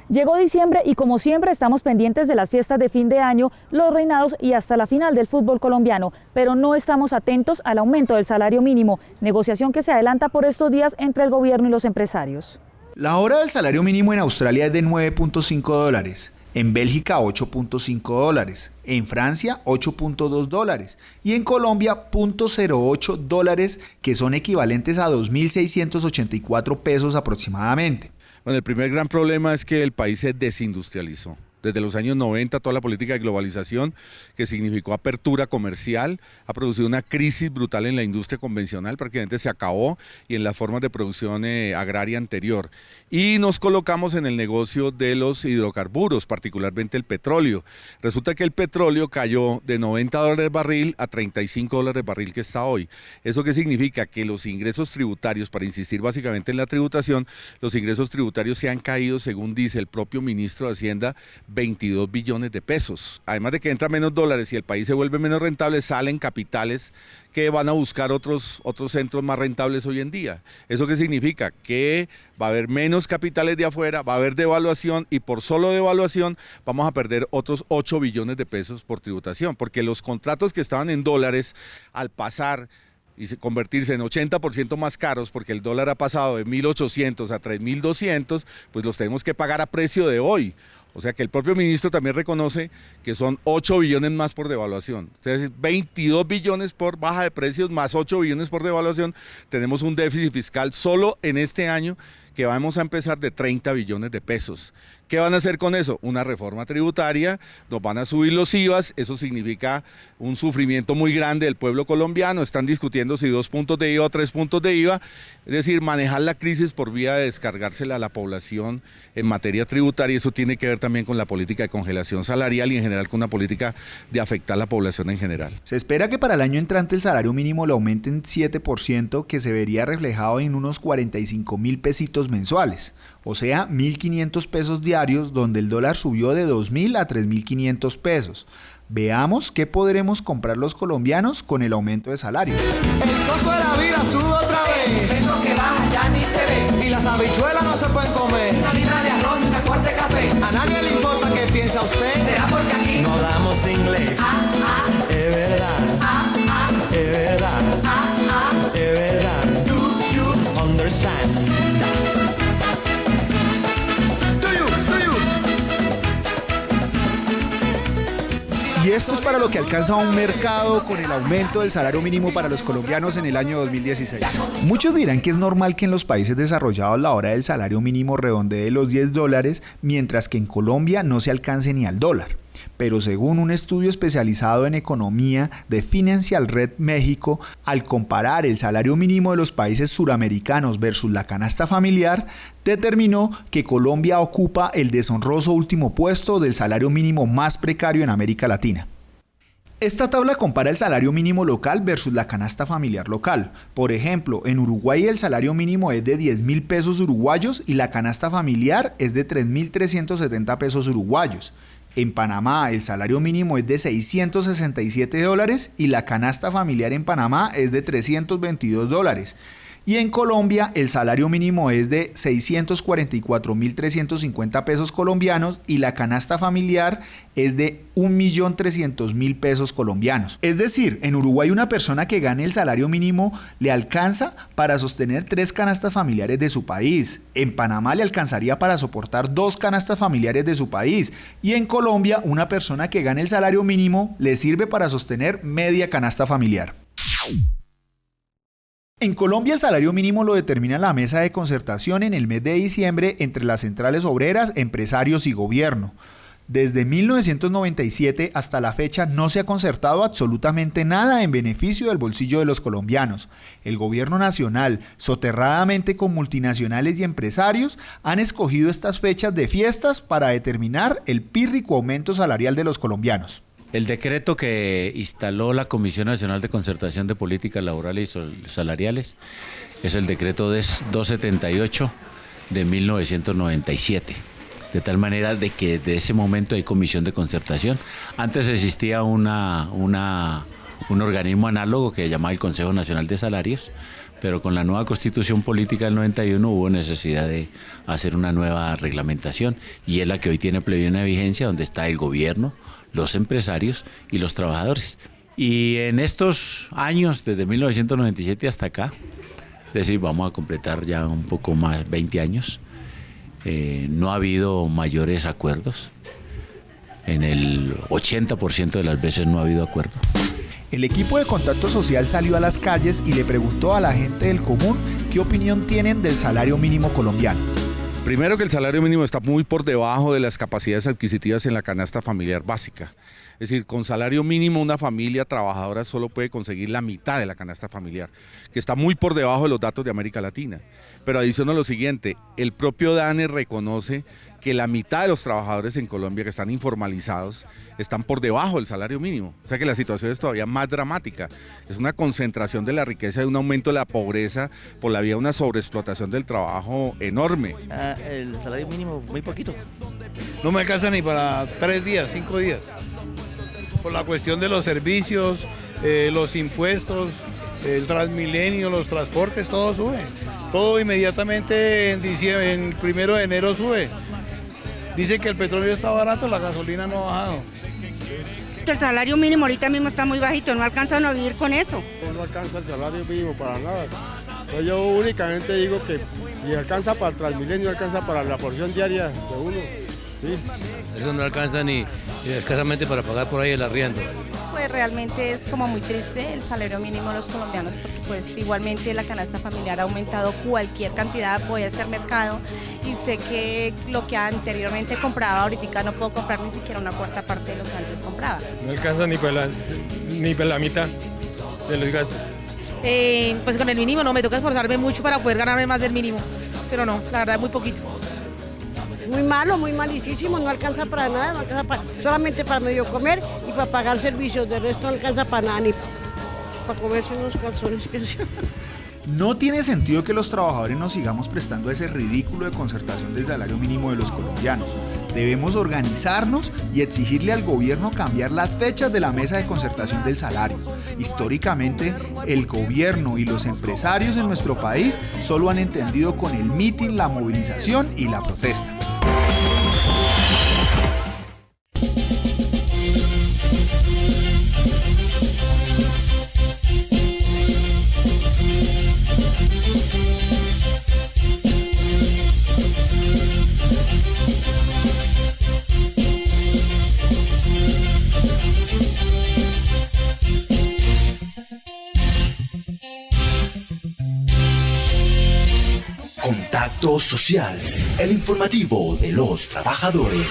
Llegó diciembre y como siempre estamos pendientes de las fiestas de fin de año, los reinados y hasta la final del fútbol colombiano, pero no estamos atentos al aumento del salario mínimo, negociación que se adelanta por estos días entre el gobierno y los empresarios. La hora del salario mínimo en Australia es de $9.5, en Bélgica $8.5, en Francia $8.2 y en Colombia $0.08, que son equivalentes a 2.684 pesos aproximadamente. Bueno, el primer gran problema es que el país se desindustrializó. Desde los años 90, toda la política de globalización, que significó apertura comercial, ha producido una crisis brutal en la industria convencional, prácticamente se acabó, y en las formas de producción agraria anterior. Y nos colocamos en el negocio de los hidrocarburos, particularmente el petróleo. Resulta que el petróleo cayó de $90 el barril a $35 el barril que está hoy. ¿Eso qué significa? Que los ingresos tributarios, para insistir básicamente en la tributación, los ingresos tributarios se han caído, según dice el propio ministro de Hacienda, 22 billones de pesos. Además de que entran menos dólares y el país se vuelve menos rentable, salen capitales que van a buscar otros centros más rentables hoy en día. ¿Eso qué significa? Que va a haber menos capitales de afuera, va a haber devaluación y por solo devaluación vamos a perder otros 8 billones de pesos por tributación, porque los contratos que estaban en dólares al pasar y convertirse en 80% más caros, porque el dólar ha pasado de 1.800 a 3.200, pues los tenemos que pagar a precio de hoy. O sea que el propio ministro también reconoce que son 8 billones más por devaluación. Es decir, 22 billones por baja de precios más 8 billones por devaluación. Tenemos un déficit fiscal solo en este año que vamos a empezar de 30 billones de pesos. ¿Qué van a hacer con eso? Una reforma tributaria, nos van a subir los IVAs, eso significa un sufrimiento muy grande del pueblo colombiano, están discutiendo si 2 puntos de IVA o 3 puntos de IVA, es decir, manejar la crisis por vía de descargársela a la población en materia tributaria, eso tiene que ver también con la política de congelación salarial y en general con una política de afectar a la población en general. Se espera que para el año entrante el salario mínimo lo aumenten 7%, que se vería reflejado en unos 45.000 pesitos mensuales, o sea, 1.500 pesos diarios, donde el dólar subió de 2.000 a 3.500 pesos. Veamos qué podremos comprar los colombianos con el aumento de salario. El costo de la vida sube otra vez. El peso que baja ya ni se ve. Y las habichuelas no se pueden comer. Una libra de arroz y una cuarta de café. A nadie le importa qué piensa usted. ¿Será porque aquí no damos inglés? Es verdad. Es verdad. Es verdad. Do you understand? Y esto es para lo que alcanza un mercado con el aumento del salario mínimo para los colombianos en el año 2016. Muchos dirán que es normal que en los países desarrollados la hora del salario mínimo redondee los $10, mientras que en Colombia no se alcance ni al dólar. Pero según un estudio especializado en economía de Financial Red México, al comparar el salario mínimo de los países suramericanos versus la canasta familiar, determinó que Colombia ocupa el deshonroso último puesto del salario mínimo más precario en América Latina. Esta tabla compara el salario mínimo local versus la canasta familiar local. Por ejemplo, en Uruguay el salario mínimo es de 10.000 pesos uruguayos y la canasta familiar es de 3.370 pesos uruguayos. En Panamá el salario mínimo es de $667 y la canasta familiar en Panamá es de $322. Y en Colombia el salario mínimo es de 644.350 pesos colombianos y la canasta familiar es de 1.300.000 pesos colombianos. Es decir, en Uruguay una persona que gane el salario mínimo le alcanza para sostener 3 canastas familiares de su país. En Panamá le alcanzaría para soportar 2 canastas familiares de su país. Y en Colombia una persona que gane el salario mínimo le sirve para sostener media canasta familiar. En Colombia el salario mínimo lo determina la mesa de concertación en el mes de diciembre entre las centrales obreras, empresarios y gobierno. Desde 1997 hasta la fecha no se ha concertado absolutamente nada en beneficio del bolsillo de los colombianos. El gobierno nacional, soterradamente con multinacionales y empresarios, han escogido estas fechas de fiestas para determinar el pírrico aumento salarial de los colombianos. El decreto que instaló la Comisión Nacional de Concertación de Políticas Laborales y Salariales es el decreto 278 de 1997. De tal manera de que de ese momento hay comisión de concertación. Antes existía un organismo análogo que se llamaba el Consejo Nacional de Salarios, pero con la nueva Constitución Política del 91 hubo necesidad de hacer una nueva reglamentación y es la que hoy tiene plena vigencia, donde está el gobierno, los empresarios y los trabajadores. Y en estos años, desde 1997 hasta acá, es decir, vamos a completar ya un poco más, 20 años, no ha habido mayores acuerdos. En el 80% de las veces no ha habido acuerdo. El equipo de Contacto Social salió a las calles y le preguntó a la gente del común qué opinión tienen del salario mínimo colombiano. Primero, que el salario mínimo está muy por debajo de las capacidades adquisitivas en la canasta familiar básica. Es decir, con salario mínimo una familia trabajadora solo puede conseguir la mitad de la canasta familiar, que está muy por debajo de los datos de América Latina. Pero adiciono lo siguiente, el propio DANE reconoce que la mitad de los trabajadores en Colombia que están informalizados están por debajo del salario mínimo. O sea que la situación es todavía más dramática. Es una concentración de la riqueza y un aumento de la pobreza por la vía de una sobreexplotación del trabajo enorme. El salario mínimo muy poquito. No me alcanza ni para 3 días, 5 días. Por la cuestión de los servicios, los impuestos, el Transmilenio, los transportes, todo sube. Todo inmediatamente en 1 de enero sube. Dicen que el petróleo está barato, la gasolina no ha bajado. El salario mínimo ahorita mismo está muy bajito, no alcanzan a vivir con eso. No alcanza el salario mínimo para nada. Entonces yo únicamente digo que ni alcanza para el Transmilenio, alcanza para la porción diaria de uno. ¿Sí? Eso no alcanza ni escasamente para pagar por ahí el arriendo. Pues realmente es como muy triste el salario mínimo de los colombianos, porque pues igualmente la canasta familiar ha aumentado cualquier cantidad, voy a hacer mercado y sé que lo que anteriormente compraba ahorita no puedo comprar ni siquiera una cuarta parte de lo que antes compraba. No alcanza ni para la mitad de los gastos. Pues con el mínimo no, me toca esforzarme mucho para poder ganarme más del mínimo, pero no, la verdad es muy poquito. Muy malo, muy malísimo, no alcanza para nada, no alcanza solamente para medio comer y para pagar servicios, de resto no alcanza para nada, ni para comerse unos calzones. No tiene sentido que los trabajadores nos sigamos prestando a ese ridículo de concertación del salario mínimo de los colombianos. Debemos organizarnos y exigirle al gobierno cambiar las fechas de la mesa de concertación del salario. Históricamente, el gobierno y los empresarios en nuestro país solo han entendido con el mitin, la movilización y la protesta. Contacto Social, el informativo de los trabajadores.